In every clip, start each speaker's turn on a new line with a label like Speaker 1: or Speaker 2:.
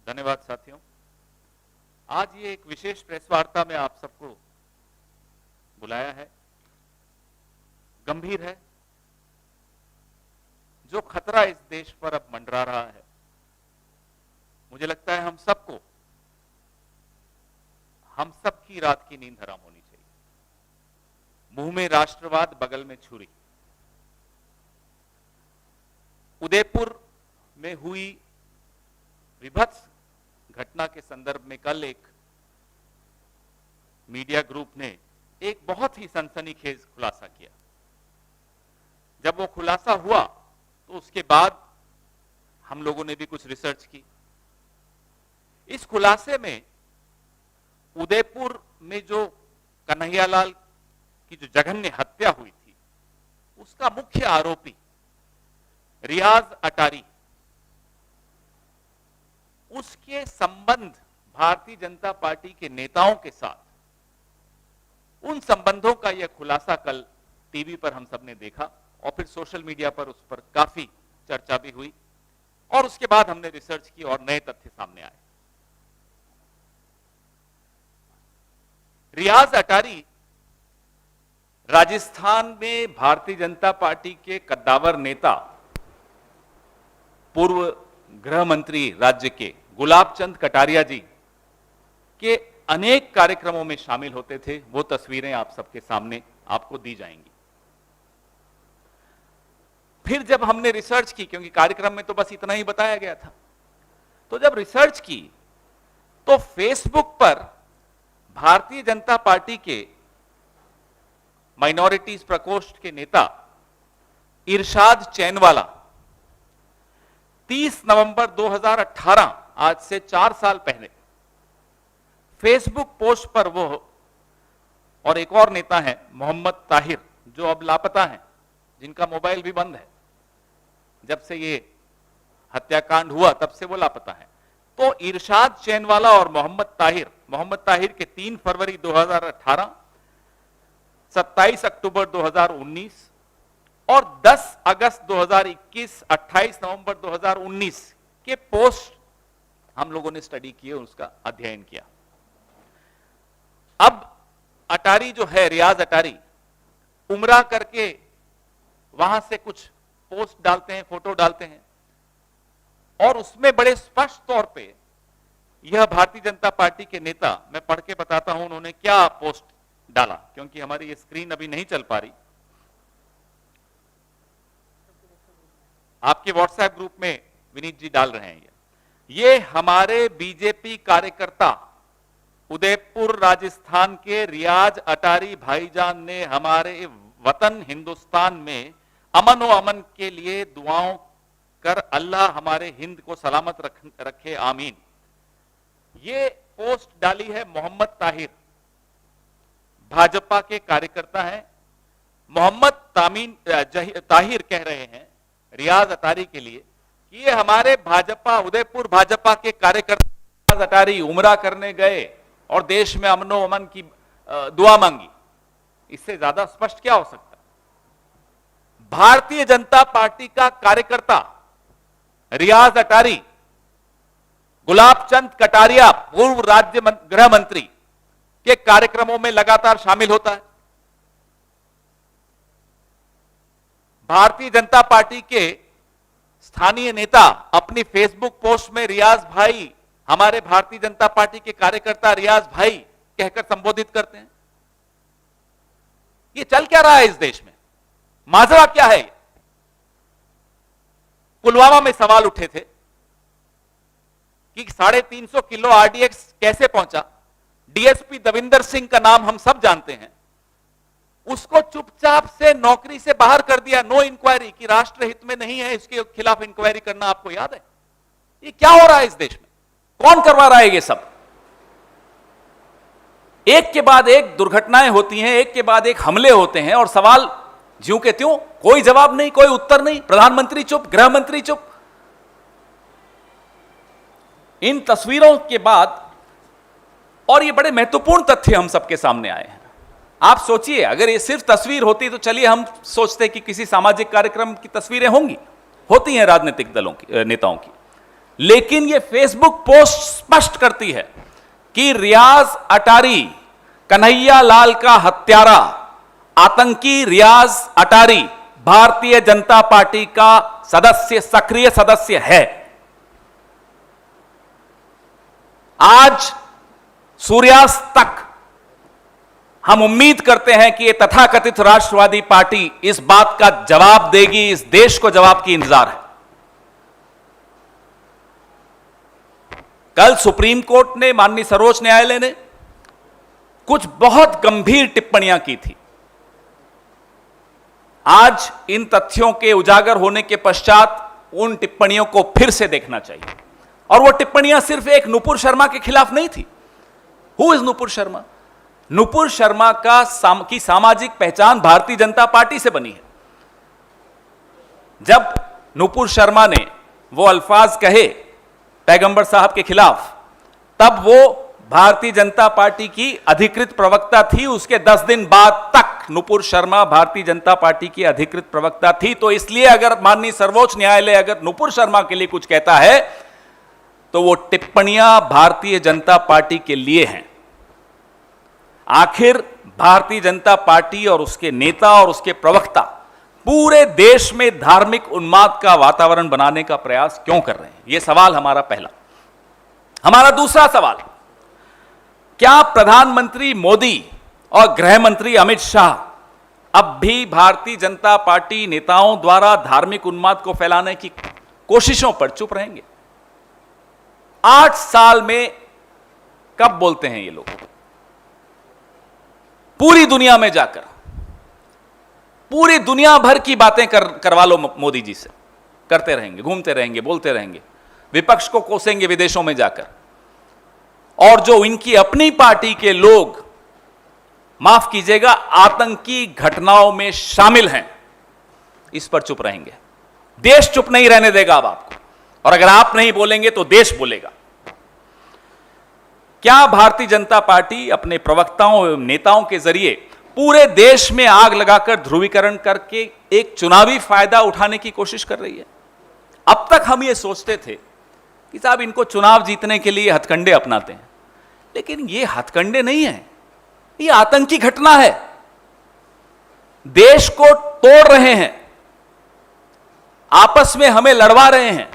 Speaker 1: धन्यवाद साथियों। आज ये एक विशेष प्रेस वार्ता में आप सबको बुलाया है, गंभीर है। जो खतरा इस देश पर अब मंडरा रहा है, मुझे लगता है हम सबकी रात की नींद हराम होनी चाहिए। मुंह में राष्ट्रवाद, बगल में छुरी। उदयपुर में हुई विभत्स घटना के संदर्भ में कल एक मीडिया ग्रुप ने एक बहुत ही सनसनीखेज खुलासा किया। जब वो खुलासा हुआ तो उसके बाद हम लोगों ने भी कुछ रिसर्च की। इस खुलासे में उदयपुर में जो कन्हैयालाल की जो जघन्य हत्या हुई थी, उसका मुख्य आरोपी रियाज अटारी, उसके संबंध भारतीय जनता पार्टी के नेताओं के साथ, उन संबंधों का यह खुलासा कल टीवी पर हम सब ने देखा और फिर सोशल मीडिया पर उस पर काफी चर्चा भी हुई और उसके बाद हमने रिसर्च की और नए तथ्य सामने आए। रियाज अटारी राजस्थान में भारतीय जनता पार्टी के कद्दावर नेता, पूर्व गृह मंत्री राज्य के गुलाब चंद कटारिया जी के अनेक कार्यक्रमों में शामिल होते थे। वो तस्वीरें आप सबके सामने आपको दी जाएंगी। फिर जब हमने रिसर्च की, क्योंकि कार्यक्रम में तो बस इतना ही बताया गया था, तो जब रिसर्च की तो फेसबुक पर भारतीय जनता पार्टी के माइनॉरिटीज प्रकोष्ठ के नेता इरशाद चैनवाला 30 नवंबर 2018, आज से 4 साल पहले, फेसबुक पोस्ट पर वो और एक और नेता है मोहम्मद ताहिर, जो अब लापता हैं, जिनका मोबाइल भी बंद है। जब से ये हत्याकांड हुआ तब से वो लापता है। तो इरशाद चैनवाला और मोहम्मद ताहिर के 3 फरवरी 2018, 27 अक्टूबर 2019 और 10 अगस्त 2021, 28 नवंबर 2019 के पोस्ट हम लोगों ने स्टडी किए, उसका अध्ययन किया। अब अटारी जो है, रियाज अटारी, उमरा करके वहां से कुछ पोस्ट डालते हैं, फोटो डालते हैं और उसमें बड़े स्पष्ट तौर पे यह भारतीय जनता पार्टी के नेता, मैं पढ़ के बताता हूं उन्होंने क्या पोस्ट डाला, क्योंकि हमारी ये स्क्रीन अभी नहीं चल पा रही। आपके व्हाट्सएप ग्रुप में विनीत जी डाल रहे हैं। ये हमारे बीजेपी कार्यकर्ता उदयपुर राजस्थान के रियाज अटारी भाईजान ने हमारे वतन हिंदुस्तान में अमन व अमन के लिए दुआओं कर अल्लाह हमारे हिंद को सलामत रखे, आमीन। ये पोस्ट डाली है मोहम्मद भाजपा के कार्यकर्ता हैं। मोहम्मद ताहिर कह रहे हैं रियाज अटारी के लिए कि ये हमारे उदयपुर भाजपा के कार्यकर्ता रियाज अटारी उमरा करने गए और देश में अमनो अमन की दुआ मांगी। इससे ज्यादा स्पष्ट क्या हो सकता है? भारतीय जनता पार्टी का कार्यकर्ता रियाज अटारी गुलाब चंद कटारिया, पूर्व राज्य गृह मंत्री, के कार्यक्रमों में लगातार शामिल होता है। भारतीय जनता पार्टी के स्थानीय नेता अपनी फेसबुक पोस्ट में रियाज भाई, हमारे भारतीय जनता पार्टी के कार्यकर्ता रियाज भाई कहकर संबोधित करते हैं। ये चल क्या रहा है इस देश में? माजरा क्या है? पुलवामा में सवाल उठे थे कि 350 किलो आरडीएक्स कैसे पहुंचा। डीएसपी दविंदर सिंह का नाम हम सब जानते हैं। उसको चुपचाप से नौकरी से बाहर कर दिया, नो इंक्वायरी, कि राष्ट्र हित में नहीं है, इसके खिलाफ इंक्वायरी करना। आपको याद है ये क्या हो रहा है इस देश में? कौन करवा रहा है ये सब? एक के बाद एक दुर्घटनाएं होती हैं, एक के बाद एक हमले होते हैं और सवाल ज्यों के त्यों, कोई जवाब नहीं, कोई उत्तर नहीं। प्रधानमंत्री चुप, गृह मंत्री चुप। इन तस्वीरों के बाद और ये बड़े महत्वपूर्ण तथ्य हम सबके सामने आए हैं। आप सोचिए, अगर ये सिर्फ तस्वीर होती तो चलिए हम सोचते कि किसी सामाजिक कार्यक्रम की तस्वीरें होंगी, होती हैं राजनीतिक दलों की, नेताओं की।
Speaker 2: लेकिन यह फेसबुक पोस्ट स्पष्ट करती है कि रियाज अटारी, कन्हैया लाल का हत्यारा, आतंकी रियाज अटारी भारतीय जनता पार्टी का सदस्य, सक्रिय सदस्य है। आज सूर्यास्त तक हम उम्मीद करते हैं कि यह तथाकथित राष्ट्रवादी पार्टी इस बात का जवाब देगी, इस देश को जवाब की इंतजार है। कल सुप्रीम कोर्ट ने, माननीय सर्वोच्च न्यायालय ने कुछ बहुत गंभीर टिप्पणियां की थी। आज इन तथ्यों के उजागर होने के पश्चात उन टिप्पणियों को फिर से देखना चाहिए। और वो टिप्पणियां सिर्फ एक नुपुर शर्मा के खिलाफ नहीं थी। Who is Nupur Sharma? नुपुर शर्मा की सामाजिक पहचान भारतीय जनता पार्टी से बनी है। जब नुपुर शर्मा ने वो अल्फाज कहे पैगंबर साहब के खिलाफ, तब वो भारतीय जनता पार्टी की अधिकृत प्रवक्ता थी। उसके 10 दिन बाद तक नुपुर शर्मा भारतीय जनता पार्टी की अधिकृत प्रवक्ता थी। तो इसलिए अगर माननीय सर्वोच्च न्यायालय अगर नुपुर शर्मा के लिए कुछ कहता है तो वो टिप्पणियां भारतीय जनता पार्टी के लिए हैं। आखिर भारतीय जनता पार्टी और उसके नेता और उसके प्रवक्ता पूरे देश में धार्मिक उन्माद का वातावरण बनाने का प्रयास क्यों कर रहे हैं? यह सवाल हमारा पहला। हमारा दूसरा सवाल, क्या प्रधानमंत्री मोदी और गृह मंत्री अमित शाह अब भी भारतीय जनता पार्टी नेताओं द्वारा धार्मिक उन्माद को फैलाने की कोशिशों पर चुप रहेंगे? 8 साल में कब बोलते हैं ये लोग? पूरी दुनिया में जाकर पूरी दुनिया भर की बातें करवा लो मोदी जी से, करते रहेंगे, घूमते रहेंगे, बोलते रहेंगे, विपक्ष को कोसेंगे विदेशों में जाकर। और जो इनकी अपनी पार्टी के लोग, माफ कीजिएगा, आतंकी घटनाओं में शामिल हैं, इस पर चुप रहेंगे। देश चुप नहीं रहने देगा अब आपको, और अगर आप नहीं बोलेंगे तो देश बोलेगा। क्या भारतीय जनता पार्टी अपने प्रवक्ताओं एवं नेताओं के जरिए पूरे देश में आग लगाकर ध्रुवीकरण करके एक चुनावी फायदा उठाने की कोशिश कर रही है? अब तक हम ये सोचते थे कि साहब इनको चुनाव जीतने के लिए हथकंडे अपनाते हैं, लेकिन ये हथकंडे नहीं है, ये आतंकी घटना है। देश को तोड़ रहे हैं, आपस में हमें लड़वा रहे हैं,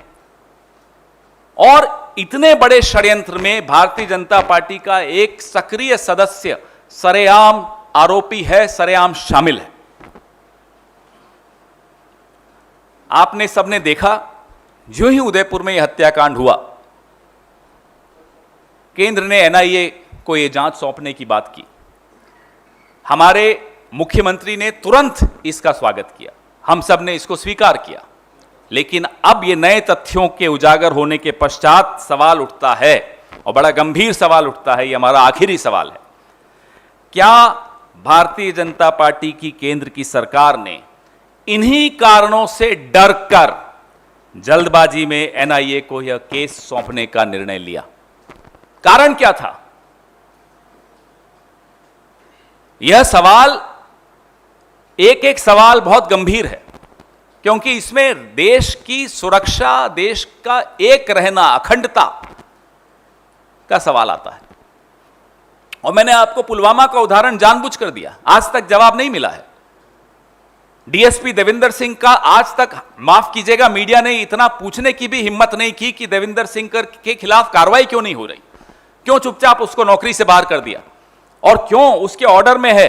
Speaker 2: और इतने बड़े षड्यंत्र में भारतीय जनता पार्टी का एक सक्रिय सदस्य सरेआम आरोपी है, सरेआम शामिल है। आपने सबने देखा, जो ही उदयपुर में यह हत्याकांड हुआ, केंद्र ने एनआईए को यह जांच सौंपने की बात की। हमारे मुख्यमंत्री ने तुरंत इसका स्वागत किया, हम सब ने इसको स्वीकार किया। लेकिन अब ये नए तथ्यों के उजागर होने के पश्चात सवाल उठता है, और बड़ा गंभीर सवाल उठता है, ये हमारा आखिरी सवाल है, क्या भारतीय जनता पार्टी की केंद्र की सरकार ने इन्हीं कारणों से डरकर जल्दबाजी में एनआईए को यह केस सौंपने का निर्णय लिया? कारण क्या था? यह सवाल, एक एक सवाल बहुत गंभीर है, क्योंकि इसमें देश की सुरक्षा, देश का एक रहना, अखंडता का सवाल आता है। और मैंने आपको पुलवामा का उदाहरण जानबूझकर दिया, आज तक जवाब नहीं मिला है। डीएसपी देविंदर सिंह का आज तक, माफ कीजिएगा, मीडिया ने इतना पूछने की भी हिम्मत नहीं की कि देविंदर सिंह के खिलाफ कार्रवाई क्यों नहीं हो रही, क्यों चुपचाप उसको नौकरी से बाहर कर दिया, और क्यों उसके ऑर्डर में है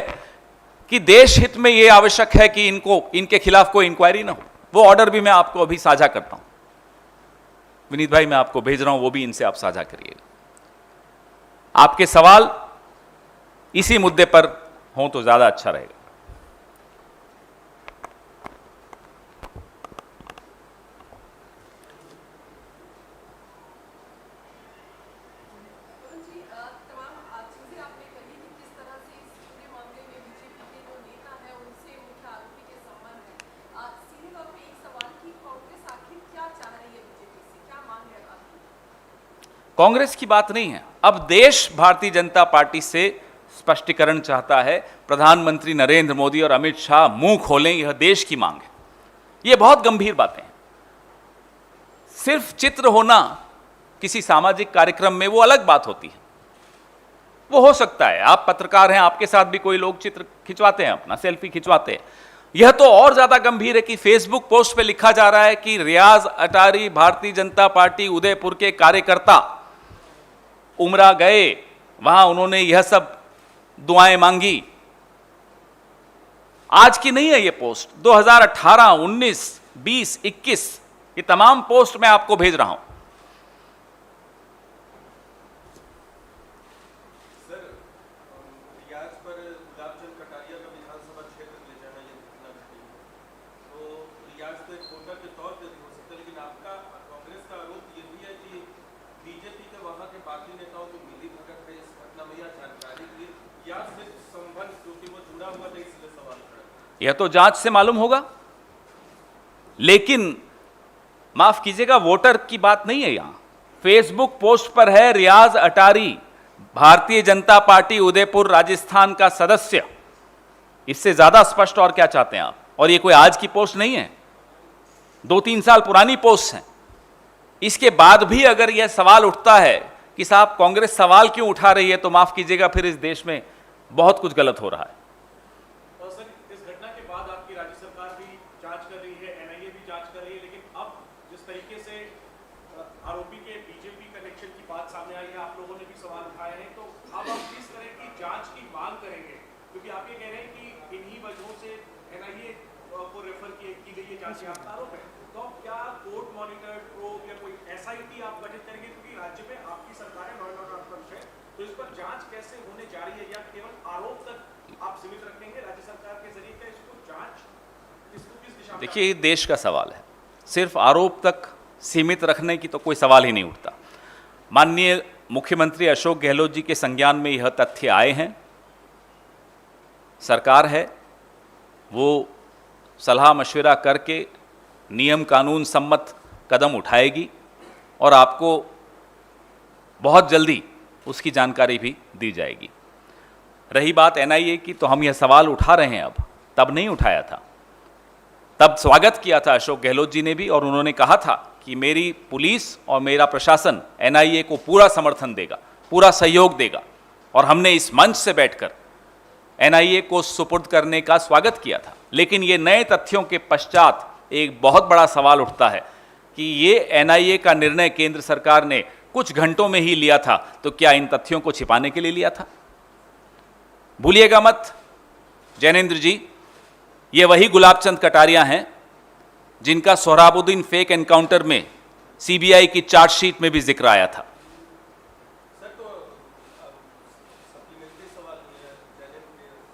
Speaker 2: कि देश हित में यह आवश्यक है कि इनके खिलाफ कोई इंक्वायरी ना हो। वो ऑर्डर भी मैं आपको अभी साझा करता हूं, विनीत भाई, मैं आपको भेज रहा हूं, वो भी इनसे आप साझा करिएगा। आपके सवाल इसी मुद्दे पर हो तो ज्यादा अच्छा रहेगा। कांग्रेस की बात नहीं है, अब देश भारतीय जनता पार्टी से स्पष्टीकरण चाहता है। प्रधानमंत्री नरेंद्र मोदी और अमित शाह मुंह खोलें, यह देश की मांग है। यह बहुत गंभीर बातें हैं। सिर्फ चित्र होना किसी सामाजिक कार्यक्रम में वो अलग बात होती है। वो हो सकता है, आप पत्रकार हैं, आपके साथ भी कोई लोग चित्र खिंचवाते हैं, अपना सेल्फी खिंचवाते हैं। यह तो और ज्यादा गंभीर है कि फेसबुक पोस्ट पे लिखा जा रहा है कि रियाज अटारी भारतीय जनता पार्टी उदयपुर के कार्यकर्ता उमरा गए, वहां उन्होंने यह सब दुआएं मांगी। आज की नहीं है ये पोस्ट, 2018, 19, 20, 21 ये तमाम पोस्ट मैं आपको भेज रहा हूं। यह तो जांच से मालूम होगा, लेकिन माफ कीजिएगा, वोटर की बात नहीं है यहां। फेसबुक पोस्ट पर है रियाज अटारी भारतीय जनता पार्टी उदयपुर राजस्थान का सदस्य। इससे ज्यादा स्पष्ट और क्या चाहते हैं आप? और ये कोई आज की पोस्ट नहीं है, 2-3 साल पुरानी पोस्ट है। इसके बाद भी अगर यह सवाल उठता है कि साहब कांग्रेस सवाल क्यों उठा रही है, तो माफ कीजिएगा, फिर इस देश में बहुत कुछ गलत हो रहा है।
Speaker 3: आरोपी के बीजेपी कनेक्शन की बात सामने आई है, आप लोगों ने भी सवाल उठाए हैं, तो अब आप किस तरह की जांच की मांग करेंगे? क्योंकि आप ये कह रहे हैं कि इन्हीं वजहों से एनआईए को रेफर की गई है जांच के आरोप है, तो क्या कोर्ट मॉनिटर्ड प्रोब या कोई एसआईटी आप गठित करेंगे? क्योंकि राज्य में आपकी सरकार है, लॉ एंड ऑर्डर आपका है, तो इस पर जांच कैसे होने जा रही है, या केवल आरोप तक आप सीमित रखेंगे राज्य सरकार के जरिए? क्या इसको जांच किस दिशा में?
Speaker 2: देखिए, ये देश का सवाल है, सिर्फ आरोप तक सीमित रखने की तो कोई सवाल ही नहीं उठता। माननीय मुख्यमंत्री अशोक गहलोत जी के संज्ञान में यह तथ्य आए हैं, सरकार है वो सलाह मशविरा करके नियम कानून सम्मत कदम उठाएगी और आपको बहुत जल्दी उसकी जानकारी भी दी जाएगी। रही बात एनआईए की, तो हम यह सवाल उठा रहे हैं, अब तब नहीं उठाया था। तब स्वागत किया था अशोक गहलोत जी ने भी, और उन्होंने कहा था कि मेरी पुलिस और मेरा प्रशासन एनआईए को पूरा समर्थन देगा, पूरा सहयोग देगा, और हमने इस मंच से बैठकर एनआईए को सुपुर्द करने का स्वागत किया था। लेकिन ये नए तथ्यों के पश्चात एक बहुत बड़ा सवाल उठता है कि ये एनआईए का निर्णय केंद्र सरकार ने कुछ घंटों में ही लिया था, तो क्या इन तथ्यों को छिपाने के लिए लिया था? भूलिएगा मत जैनेंद्र जी, ये वही गुलाबचंद कटारिया हैं जिनका सोहराबुद्दीन फेक एनकाउंटर में सीबीआई की चार्जशीट में भी जिक्र आया था।
Speaker 3: सर, तो सप्लीमेंट्री सवाल नहीं है,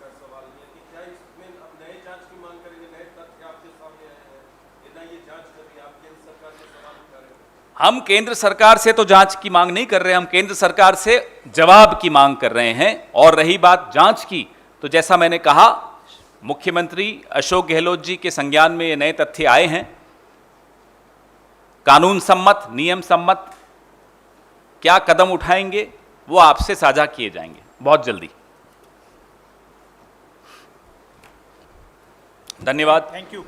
Speaker 3: का सवाल नहीं है कि क्या इसमें अब नए जांच की मांग करेंगे? नए तथ्य आपके सामने आए हैं, एनआईए जांच कर रही है, आप केंद्र सरकार से सवाल उठा रहे हैं।
Speaker 2: हम केंद्र सरकार से तो जांच की मांग नहीं कर रहे, हम केंद्र सरकार से जवाब की मांग कर रहे हैं। और रही बात जांच की, तो जैसा मैंने कहा, मुख्यमंत्री अशोक गहलोत जी के संज्ञान में ये नए तथ्य आए हैं। कानून सम्मत, नियम सम्मत क्या कदम उठाएंगे वो आपसे साझा किए जाएंगे बहुत जल्दी। धन्यवाद।
Speaker 3: Thank you.